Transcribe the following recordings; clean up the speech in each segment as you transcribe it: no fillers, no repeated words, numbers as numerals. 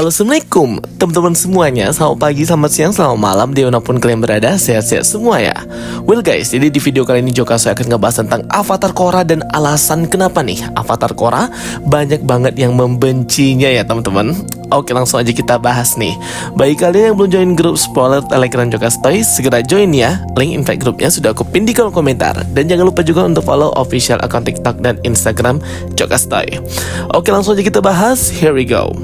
Halo, assalamualaikum teman-teman semuanya. Selamat pagi, selamat siang, selamat malam dimanapun kalian berada. Sehat-sehat semua ya. Well guys, jadi di video kali ini Joka saya akan ngebahas tentang Avatar Korra dan alasan kenapa nih Avatar Korra banyak banget yang membencinya ya teman-teman. Oke, langsung aja kita bahas nih. Bagi kalian yang belum join grup spoiler Telegram Joka Story, segera join ya. Link invite grupnya sudah aku pin di kolom komentar. Dan jangan lupa juga untuk follow official account TikTok dan Instagram Joka Story. Oke, langsung aja kita bahas. Here we go.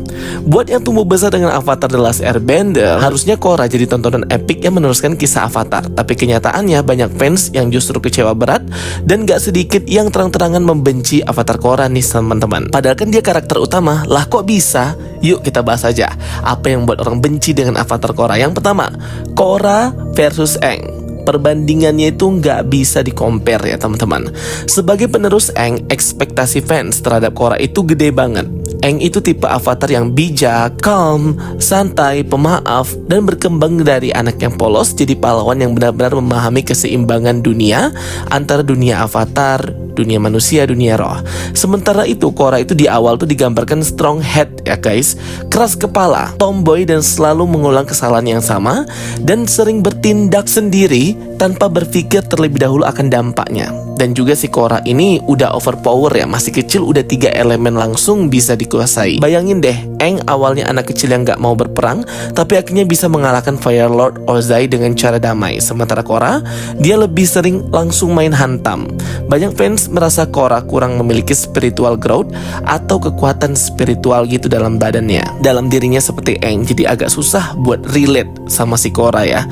Buat yang tumbuh besar dengan Avatar The Last Airbender, harusnya Korra jadi tontonan epic yang meneruskan kisah Avatar. Tapi kenyataannya banyak fans yang justru kecewa berat dan gak sedikit yang terang-terangan membenci Avatar Korra nih teman-teman. Padahal kan dia karakter utama. Lah kok bisa? Yuk kita bahas aja apa yang membuat orang benci dengan Avatar Korra. Yang pertama, Korra versus Aang. Perbandingannya itu nggak bisa di-compare ya teman-teman. Sebagai penerus Aang, ekspektasi fans terhadap Korra itu gede banget. Aang itu tipe avatar yang bijak, calm, santai, pemaaf, dan berkembang dari anak yang polos jadi pahlawan yang benar-benar memahami keseimbangan dunia antara dunia avatar, dunia manusia, dunia roh. Sementara itu Korra itu di awal tuh digambarkan strong head ya guys, keras kepala, tomboy dan selalu mengulang kesalahan yang sama dan sering bertindak sendiri tanpa berpikir terlebih dahulu akan dampaknya. Dan juga si Korra ini udah overpower ya, masih kecil udah 3 elemen langsung bisa dikuasai. Bayangin deh, Aang awalnya anak kecil yang gak mau berperang, tapi akhirnya bisa mengalahkan Fire Lord Ozai dengan cara damai. Sementara Korra, dia lebih sering langsung main hantam. Banyak fans merasa Korra kurang memiliki spiritual growth atau kekuatan spiritual gitu dalam badannya, dalam dirinya seperti Aang. Jadi agak susah buat relate sama si Korra ya.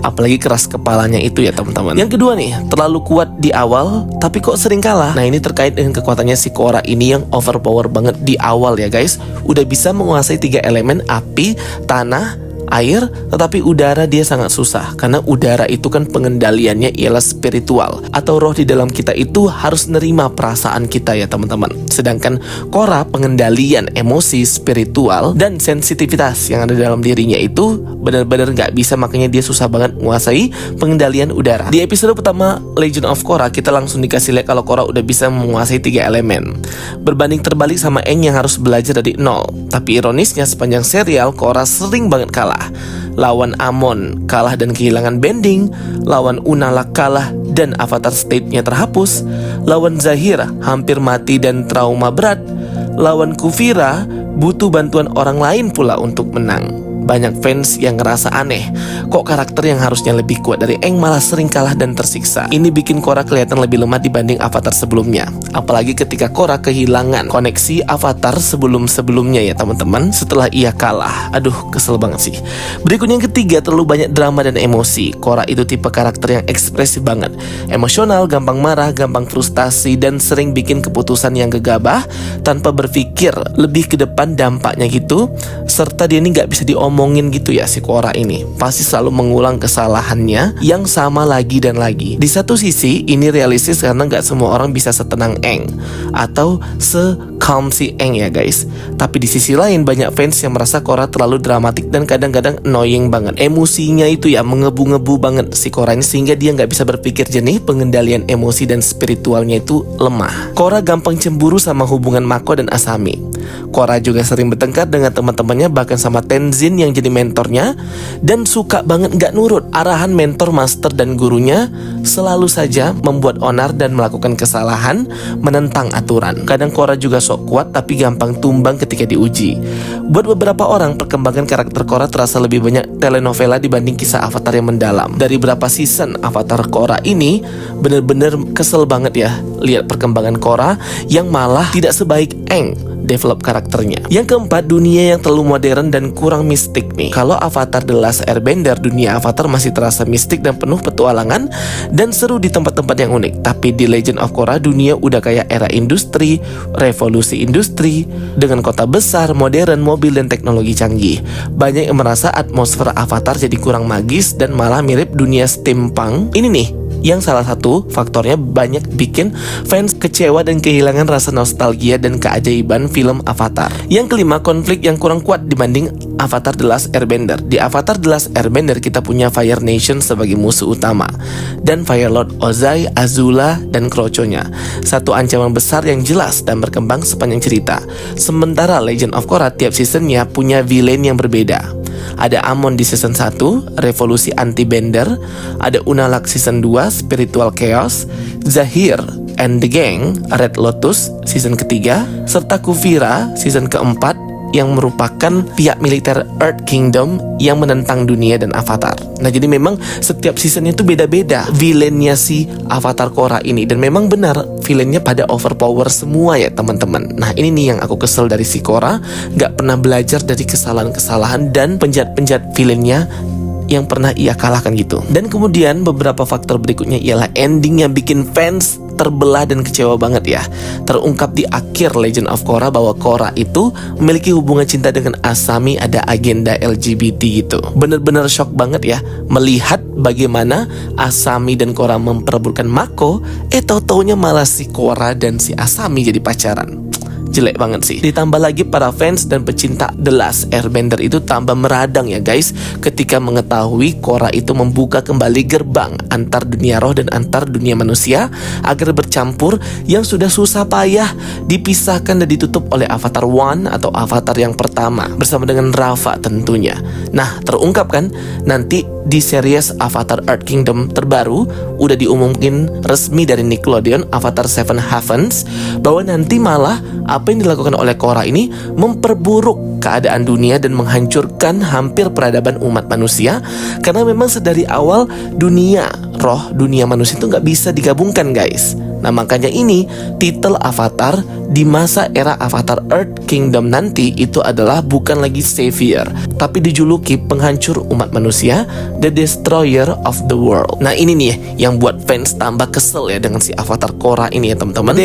Apalagi keras kepalanya itu ya teman-teman. Yang kedua nih, terlalu kuat di awal tapi kok sering kalah. Nah ini terkait dengan kekuatannya si Korra ini yang overpower banget di awal ya guys. Udah bisa menguasai 3 elemen, api, tanah, air, tetapi udara dia sangat susah. Karena udara itu kan pengendaliannya ialah spiritual, atau roh di dalam kita itu harus nerima perasaan kita ya teman-teman. Sedangkan Korra pengendalian emosi, spiritual, dan sensitivitas yang ada dalam dirinya itu benar-benar gak bisa, makanya dia susah banget menguasai pengendalian udara. Di episode pertama Legend of Korra kita langsung dikasih lihat kalau Korra udah bisa menguasai 3 elemen. Berbanding terbalik sama Aang yang harus belajar dari nol. Tapi ironisnya sepanjang serial Korra sering banget kalah. Lawan Amon kalah dan kehilangan bending, lawan Unalaq kalah dan avatar state-nya terhapus, lawan Zahir hampir mati dan trauma berat, lawan Kuvira butuh bantuan orang lain pula untuk menang. Banyak fans yang ngerasa aneh, kok karakter yang harusnya lebih kuat dari Aang malah sering kalah dan tersiksa. Ini bikin Korra kelihatan lebih lemah dibanding avatar sebelumnya. Apalagi ketika Korra kehilangan koneksi avatar sebelum-sebelumnya ya teman-teman, setelah ia kalah. Aduh, kesel banget sih. Berikutnya yang ketiga, terlalu banyak drama dan emosi. Korra itu tipe karakter yang ekspresif banget, emosional, gampang marah, gampang frustasi, dan sering bikin keputusan yang gegabah tanpa berpikir lebih ke depan dampaknya gitu. Serta dia ini gak bisa diomongin gitu ya si Korra ini. Pasti selalu mengulang kesalahannya yang sama lagi dan lagi. Di satu sisi ini realistis karena gak semua orang bisa setenang Aang atau se-calm si Aang ya guys. Tapi di sisi lain banyak fans yang merasa Korra terlalu dramatik dan kadang-kadang annoying banget. Emosinya itu ya mengebu-ngebu banget si Korra ini, sehingga dia gak bisa berpikir jernih, pengendalian emosi dan spiritualnya itu lemah. Korra gampang cemburu sama hubungan Mako dan Asami. Korra juga sering bertengkar dengan teman-temannya, bahkan sama Tenzin yang jadi mentornya, dan suka banget gak nurut arahan mentor, master, dan gurunya. Selalu saja membuat onar dan melakukan kesalahan, menentang aturan. Kadang Korra juga sok kuat tapi gampang tumbang ketika diuji. Buat beberapa orang, perkembangan karakter Korra terasa lebih banyak telenovela dibanding kisah Avatar yang mendalam. Dari berapa season Avatar Korra ini, bener-bener kesel banget ya lihat perkembangan Korra yang malah tidak sebaik Aang develop karakternya. Yang keempat, dunia yang terlalu modern dan kurang mistik nih. Kalau Avatar The Last Airbender, dunia Avatar masih terasa mistik dan penuh petualangan dan seru di tempat-tempat yang unik. Tapi di Legend of Korra, dunia udah kayak era industri, revolusi industri, dengan kota besar, modern, mobil, dan teknologi canggih. Banyak yang merasa atmosfer Avatar jadi kurang magis dan malah mirip dunia steampunk. Ini nih Yang salah satu faktornya banyak bikin fans kecewa dan kehilangan rasa nostalgia dan keajaiban film Avatar. Yang kelima, konflik yang kurang kuat dibanding Avatar The Last Airbender. Di Avatar The Last Airbender kita punya Fire Nation sebagai musuh utama dan Fire Lord Ozai, Azula, dan Kroco-nya. Satu ancaman besar yang jelas dan berkembang sepanjang cerita. Sementara Legend of Korra tiap seasonnya punya villain yang berbeda. Ada Amon di season 1, Revolusi Anti-Bender. Ada Unalaq season 2, Spiritual Chaos. Zahir and the Gang, Red Lotus season ketiga, serta Kuvira season keempat yang merupakan pihak militer Earth Kingdom yang menentang dunia dan Avatar. Nah, jadi memang setiap seasonnya itu beda-beda villainnya si Avatar Korra ini. Dan memang benar villainnya pada overpower semua ya teman-teman. Nah, ini nih yang aku kesel dari si Korra, gak pernah belajar dari kesalahan-kesalahan dan penjahat-penjahat villainnya yang pernah ia kalahkan gitu. Dan kemudian beberapa faktor berikutnya ialah ending yang bikin fans terbelah dan kecewa banget ya. Terungkap di akhir Legend of Korra bahwa Korra itu memiliki hubungan cinta dengan Asami, ada agenda LGBT gitu. Bener-bener shock banget ya melihat bagaimana Asami dan Korra memperebutkan Mako, tau-taunya malah si Korra dan si Asami jadi pacaran. Jelek banget sih. Ditambah lagi para fans dan pecinta The Last Airbender itu tambah meradang ya guys, ketika mengetahui Korra itu membuka kembali gerbang antar dunia roh dan antar dunia manusia agar bercampur yang sudah susah payah dipisahkan dan ditutup oleh Avatar One atau Avatar yang pertama bersama dengan Rafa tentunya. Nah, terungkap kan nanti di series Avatar Earth Kingdom terbaru udah diumumkin resmi dari Nickelodeon Avatar Seven Heavens bahwa nanti malah apa yang dilakukan oleh Korra ini memperburuk keadaan dunia dan menghancurkan hampir peradaban umat manusia, karena memang sedari awal dunia roh, dunia manusia itu nggak bisa digabungkan guys. Nah, makanya ini titel Avatar di masa era Avatar Earth Kingdom nanti itu adalah bukan lagi Savior, tapi dijuluki penghancur umat manusia, The Destroyer of the World. Nah, ini nih yang buat fans tambah kesel ya dengan si Avatar Korra ini ya teman-teman.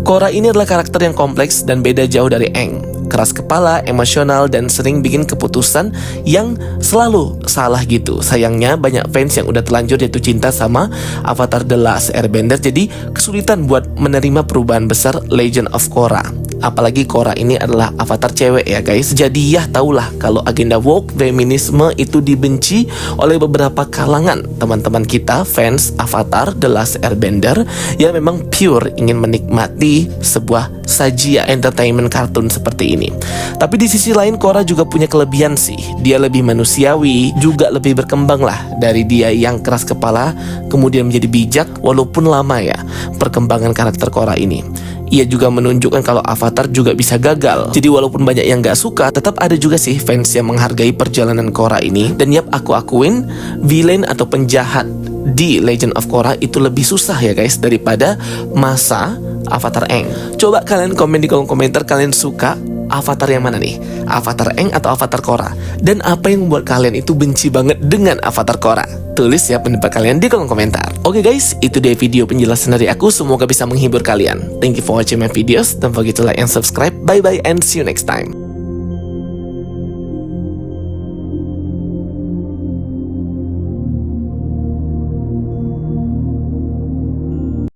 Korra ini adalah karakter yang kompleks dan beda jauh dari Aang. Keras kepala, emosional, dan sering bikin keputusan yang selalu salah gitu. Sayangnya banyak fans yang udah terlanjur jatuh cinta sama Avatar The Last Airbender, jadi kesulitan buat menerima perubahan besar Legend of Korra. Apalagi Korra ini adalah avatar cewek ya guys. Jadi ya tahulah kalau agenda woke feminisme itu dibenci oleh beberapa kalangan teman-teman kita fans Avatar The Last Airbender yang memang pure ingin menikmati sebuah sajian entertainment kartun seperti ini. Tapi di sisi lain Korra juga punya kelebihan sih. Dia lebih manusiawi, juga lebih berkembang lah dari dia yang keras kepala kemudian menjadi bijak. Walaupun lama ya perkembangan karakter Korra ini, ia juga menunjukkan kalau Avatar juga bisa gagal. Jadi walaupun banyak yang gak suka, tetap ada juga sih fans yang menghargai perjalanan Korra ini. Dan yap, aku akuin villain atau penjahat di Legend of Korra itu lebih susah ya guys daripada masa Avatar Aang. Coba kalian komen di kolom komentar, kalian suka Avatar yang mana nih? Avatar Aang atau Avatar Korra? Dan apa yang membuat kalian itu benci banget dengan Avatar Korra? Tulis ya pendapat kalian di kolom komentar. Oke guys, itu dia video penjelasan dari aku. Semoga bisa menghibur kalian. Thank you for watching my videos. Don't forget to like and subscribe. Bye bye and see you next time.